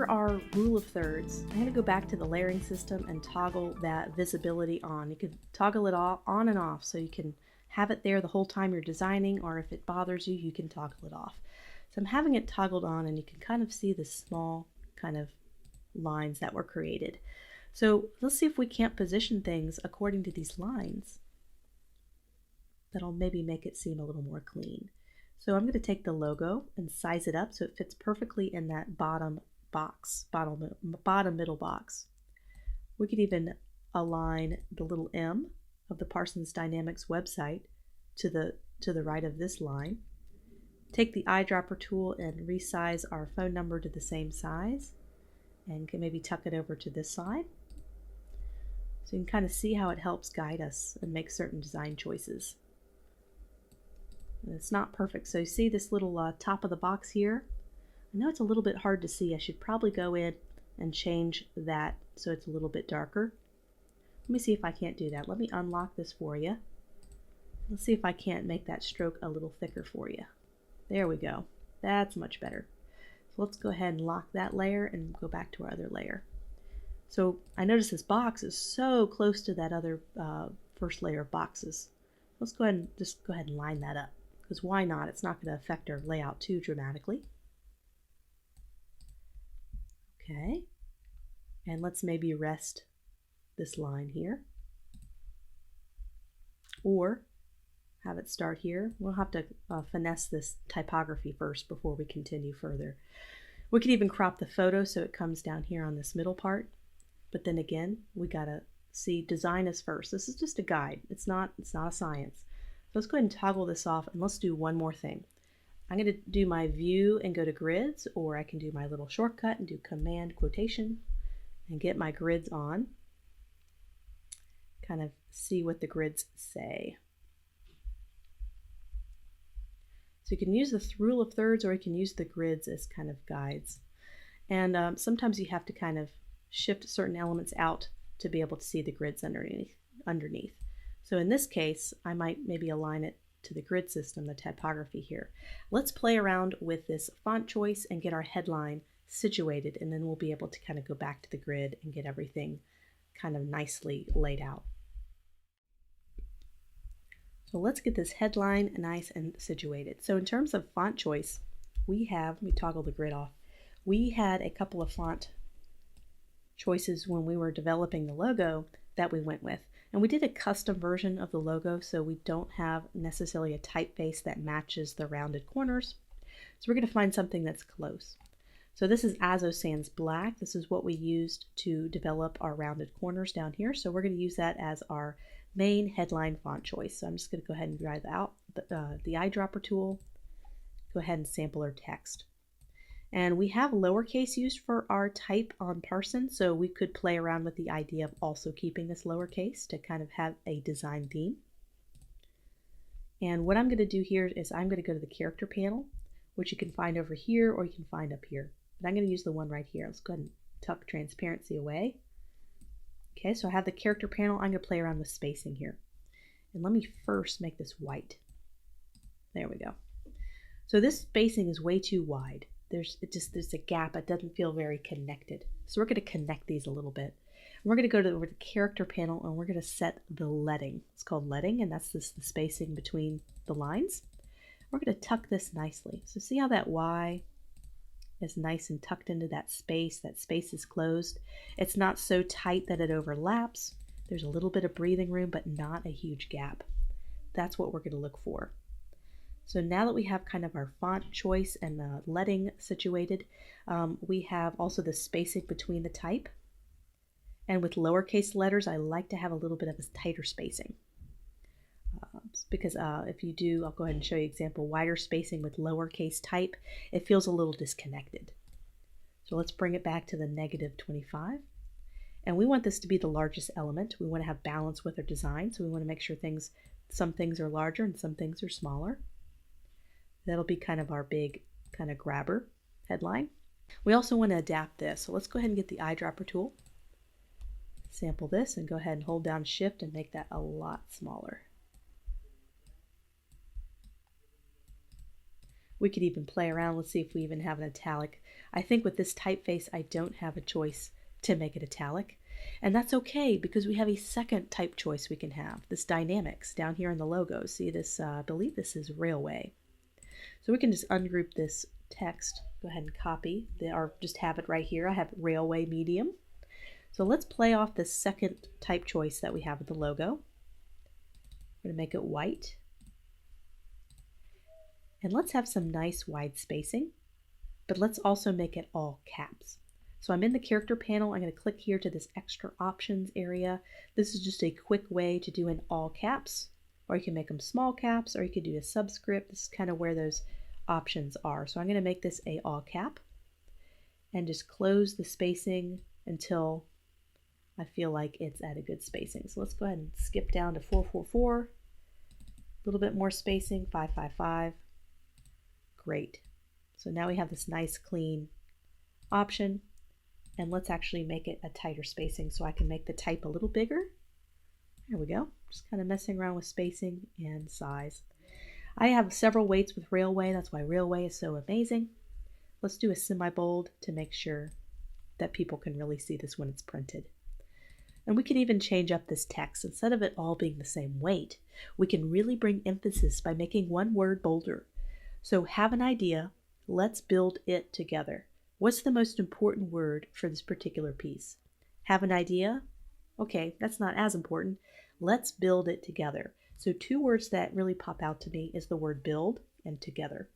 for our rule of thirds, I'm going to go back to the layering system and toggle that visibility on. You can toggle it all on and off, so you can have it there the whole time you're designing, or if it bothers you, you can toggle it off. So I'm having it toggled on, and you can kind of see the small kind of lines that were created. So let's see if we can't position things according to these lines. That'll maybe make it seem a little more clean. So I'm going to take the logo and size it up so it fits perfectly in that bottom box, bottom middle box. We could even align the little M of the Parsons Dynamics website to the right of this line. Take the eyedropper tool and resize our phone number to the same size, and can maybe tuck it over to this side. So you can kind of see how it helps guide us and make certain design choices. And it's not perfect, so you see this little top of the box here? I know it's a little bit hard to see. I should probably go in and change that so it's a little bit darker. Let me see if I can't do that. Let me unlock this for you. Let's see if I can't make that stroke a little thicker for you. There we go. That's much better. So let's go ahead and lock that layer and go back to our other layer. So I notice this box is so close to that other first layer of boxes. Let's go ahead and line that up, because why not? It's not going to affect our layout too dramatically. Okay, and let's maybe rest this line here, or have it start here. We'll have to finesse this typography first before we continue further. We could even crop the photo so it comes down here on this middle part, but then again, we gotta see design is first. This is just a guide. It's not a science. So let's go ahead and toggle this off, and let's do one more thing. I'm going to do my view and go to grids, or I can do my little shortcut and do command quotation and get my grids on. Kind of see what the grids say. So you can use the rule of thirds, or you can use the grids as kind of guides. And sometimes you have to kind of shift certain elements out to be able to see the grids underneath. So in this case, I might maybe align it to the grid system, the typography here. Let's play around with this font choice and get our headline situated, and then we'll be able to kind of go back to the grid and get everything kind of nicely laid out. So let's get this headline nice and situated. So in terms of font choice, let me toggle the grid off. We had a couple of font choices when we were developing the logo that we went with. And we did a custom version of the logo, so we don't have necessarily a typeface that matches the rounded corners. So we're going to find something that's close. So this is Azo Sans Black. This is what we used to develop our rounded corners down here. So we're going to use that as our main headline font choice. So I'm just going to go ahead and drive out the eyedropper tool, go ahead and sample our text. And we have lowercase used for our type on Parsons, so we could play around with the idea of also keeping this lowercase to kind of have a design theme. And what I'm going to do here is I'm going to go to the character panel, which you can find over here or you can find up here. But I'm going to use the one right here. Let's go ahead and tuck transparency away. Okay, so I have the character panel. I'm going to play around with spacing here. And let me first make this white. There we go. So this spacing is way too wide. There's a gap. It doesn't feel very connected. So we're going to connect these a little bit. We're going to go to the character panel, and we're going to set the leading. It's called leading, and that's the spacing between the lines. We're going to tuck this nicely. So see how that Y is nice and tucked into that space. That space is closed. It's not so tight that it overlaps. There's a little bit of breathing room, but not a huge gap. That's what we're going to look for. So now that we have kind of our font choice and the leading situated, we have also the spacing between the type. And with lowercase letters, I like to have a little bit of a tighter spacing. Because if you do, I'll go ahead and show you an example, wider spacing with lowercase type, it feels a little disconnected. So let's bring it back to the -25. And we want this to be the largest element. We want to have balance with our design, so we want to make sure some things are larger and some things are smaller. That'll be kind of our big kind of grabber headline. We also want to adapt this. So let's go ahead and get the eyedropper tool, sample this, and go ahead and hold down Shift and make that a lot smaller. We could even play around. Let's see if we even have an italic. I think with this typeface, I don't have a choice to make it italic. And that's okay because we have a second type choice we can have, this dynamics down here in the logo. See this, I believe this is railway. So we can just ungroup this text, go ahead and copy, or just have it right here. I have railway medium. So let's play off this second type choice that we have with the logo. We're going to make it white. And let's have some nice wide spacing, but let's also make it all caps. So I'm in the character panel. I'm going to click here to this extra options area. This is just a quick way to do in all caps, or you can make them small caps, or you could do a subscript. This is kind of where those options are. So I'm going to make this a all cap and just close the spacing until I feel like it's at a good spacing. So let's go ahead and skip down to 444, a little bit more spacing, 555. Great. So now we have this nice clean option. And let's actually make it a tighter spacing so I can make the type a little bigger. There we go. Just kind of messing around with spacing and size. I have several weights with railway. That's why railway is so amazing. Let's do a semi-bold to make sure that people can really see this when it's printed. And we can even change up this text. Instead of it all being the same weight, we can really bring emphasis by making one word bolder. So have an idea. Let's build it together. What's the most important word for this particular piece? Have an idea? Okay, that's not as important. Let's build it together. So two words that really pop out to me is the word build and together.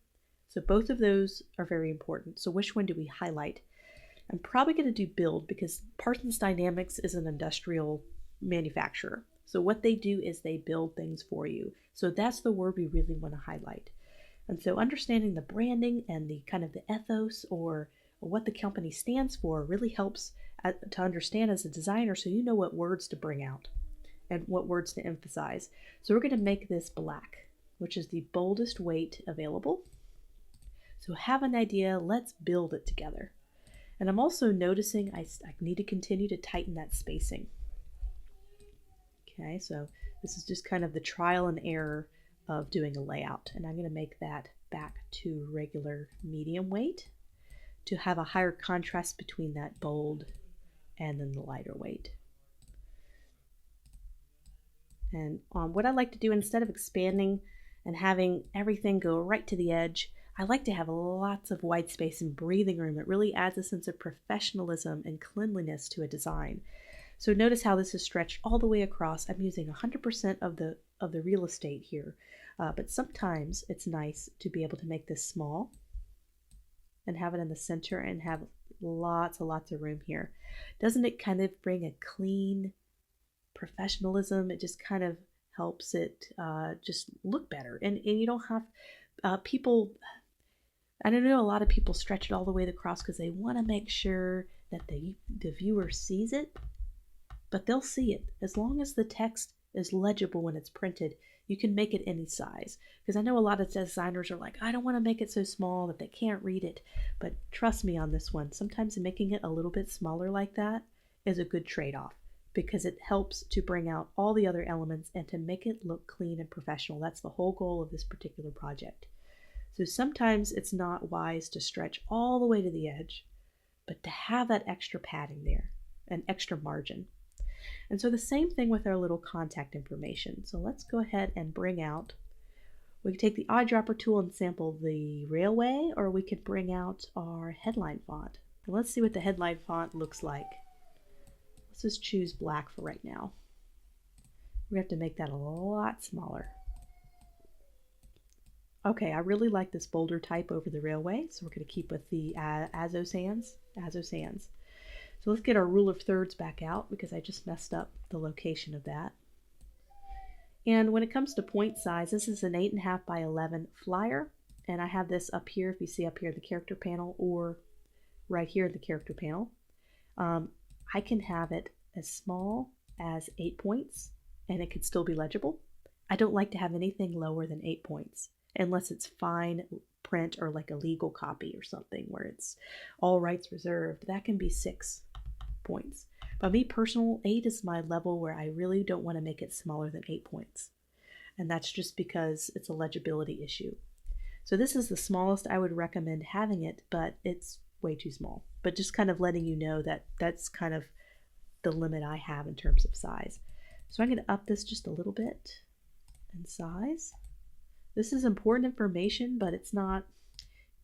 So both of those are very important. So which one do we highlight? I'm probably going to do build because Parsons Dynamics is an industrial manufacturer. So what they do is they build things for you. So that's the word we really want to highlight. And so understanding the branding and the kind of the ethos or what the company stands for really helps to understand as a designer, so you know what words to bring out and what words to emphasize. So we're going to make this black, which is the boldest weight available. So have an idea, let's build it together. And I'm also noticing I need to continue to tighten that spacing. Okay, so this is just kind of the trial and error of doing a layout. And I'm going to make that back to regular medium weight to have a higher contrast between that bold and then the lighter weight. And what I like to do, instead of expanding and having everything go right to the edge, I like to have lots of white space and breathing room. It really adds a sense of professionalism and cleanliness to a design. So notice how this is stretched all the way across. I'm using 100% of the real estate here, but sometimes it's nice to be able to make this small and have it in the center and have lots of room here. Doesn't it kind of bring a clean professionalism? It just kind of helps it just look better. And you don't have people, I don't know, a lot of people stretch it all the way across because they want to make sure that the viewer sees it, but they'll see it. As long as the text is legible when it's printed, you can make it any size. Because I know a lot of designers are like, I don't want to make it so small that they can't read it. But trust me on this one, sometimes making it a little bit smaller like that is a good trade-off because it helps to bring out all the other elements and to make it look clean and professional. That's the whole goal of this particular project. So sometimes it's not wise to stretch all the way to the edge, but to have that extra padding there, an extra margin. And so the same thing with our little contact information. So let's go ahead and bring out, we can take the eyedropper tool and sample the railway, or we could bring out our headline font. And let's see what the headline font looks like. Let's just choose black for right now. We have to make that a lot smaller. Okay, I really like this bolder type over the railway, so we're going to keep with the Azo Sans. So let's get our rule of thirds back out because I just messed up the location of that. And when it comes to point size, this is an 8.5 by 11 flyer. And I have this up here, if you see up here, the character panel, or right here in the character panel. I can have it as small as 8 points and it could still be legible. I don't like to have anything lower than 8 points unless it's fine print or like a legal copy or something where it's all rights reserved. That can be 6 points. But me personal, 8 is my level where I really don't want to make it smaller than 8 points. And that's just because it's a legibility issue. So this is the smallest I would recommend having it, but it's way too small. But just kind of letting you know that that's kind of the limit I have in terms of size. So I'm going to up this just a little bit in size. This is important information, but it's not,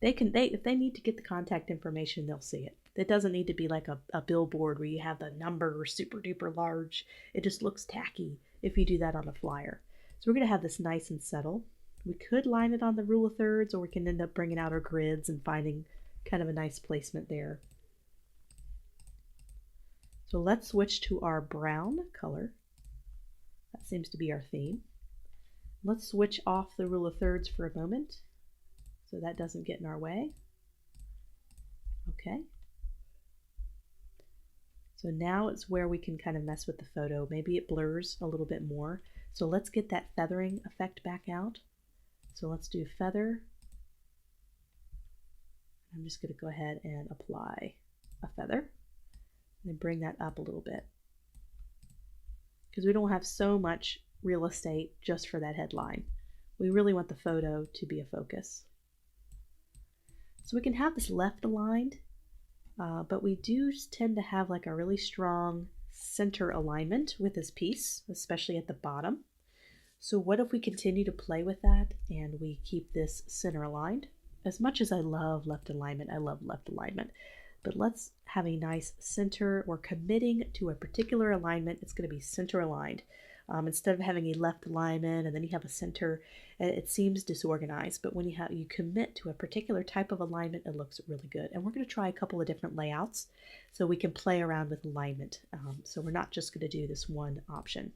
if they need to get the contact information, they'll see it. It doesn't need to be like a billboard where you have the number super duper large. It just looks tacky if you do that on a flyer. So we're going to have this nice and settle. We could line it on the rule of thirds, or we can end up bringing out our grids and finding kind of a nice placement there. So let's switch to our brown color. That seems to be our theme. Let's switch off the rule of thirds for a moment so that doesn't get in our way. Okay. So now it's where we can kind of mess with the photo. Maybe it blurs a little bit more. So let's get that feathering effect back out. So let's do feather. I'm just going to go ahead and apply a feather and then bring that up a little bit, because we don't have so much real estate just for that headline. We really want the photo to be a focus. So we can have this left aligned, but we do tend to have like a really strong center alignment with this piece, especially at the bottom. So what if we continue to play with that and we keep this center aligned? As much as I love left alignment, but let's have a nice center. We're committing to a particular alignment. It's going to be center aligned. Instead of having a left alignment and then you have a center, it seems disorganized. But when you commit to a particular type of alignment, it looks really good. And we're going to try a couple of different layouts so we can play around with alignment. So we're not just going to do this one option.